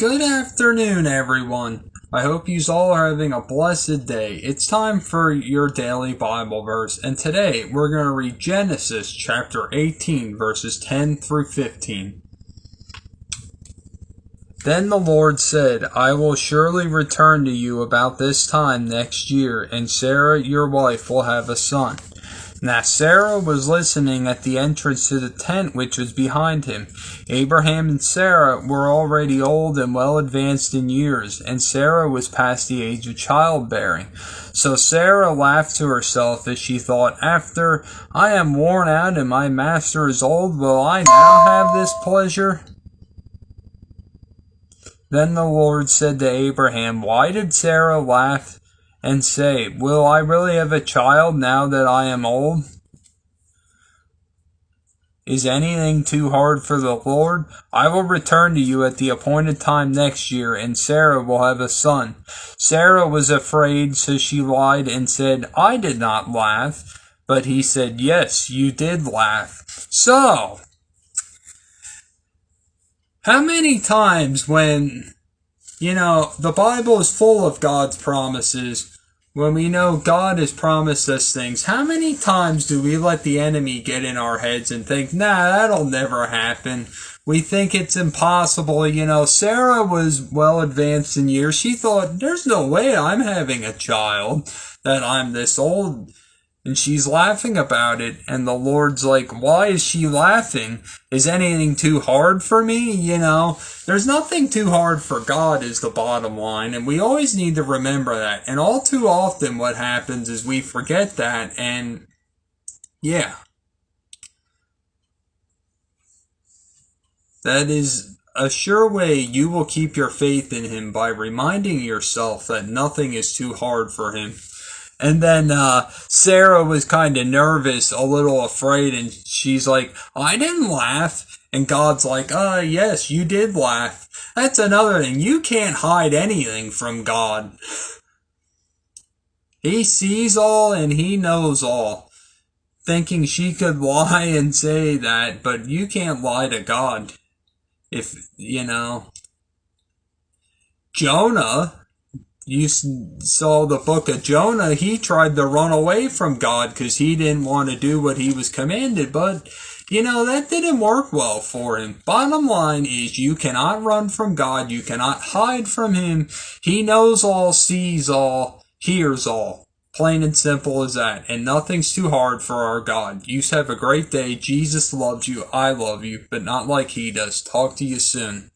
Good afternoon, everyone. I hope you all are having a blessed day. It's time for your daily Bible verse, and today we're going to read Genesis chapter 18, verses 10 through 15. Then the Lord said, I will surely return to you about this time next year, and Sarah your wife will have a son. Now Sarah was listening at the entrance to the tent which was behind him. Abraham and Sarah were already old and well advanced in years, and Sarah was past the age of childbearing. So Sarah laughed to herself as she thought, After I am worn out and my master is old, will I now have this pleasure? Then the Lord said to Abraham, Why did Sarah laugh and say, Will I really have a child now that I am old? Is anything too hard for the Lord? I will return to you at the appointed time next year, and Sarah will have a son. Sarah was afraid, so she lied and said, I did not laugh. But he said, Yes, you did laugh. So, how many times when, the Bible is full of God's promises, when we know God has promised us things, how many times do we let the enemy get in our heads and think, nah, that'll never happen. We think it's impossible. Sarah was well advanced in years. She thought, there's no way I'm having a child, that I'm this old. And she's laughing about it, and the Lord's like, why is she laughing? Is anything too hard for me? There's nothing too hard for God is the bottom line, and we always need to remember that. And all too often what happens is we forget that, and yeah. That is a sure way you will keep your faith in Him by reminding yourself that nothing is too hard for Him. And then Sarah was kind of nervous, a little afraid, and she's like, I didn't laugh. And God's like, yes, you did laugh. That's another thing. You can't hide anything from God. He sees all and He knows all. Thinking she could lie and say that, but you can't lie to God. Jonah, you saw the book of Jonah, he tried to run away from God because he didn't want to do what he was commanded, but, that didn't work well for him. Bottom line is you cannot run from God, you cannot hide from Him. He knows all, sees all, hears all. Plain and simple as that, and nothing's too hard for our God. You have a great day. Jesus loves you, I love you, but not like He does. Talk to you soon.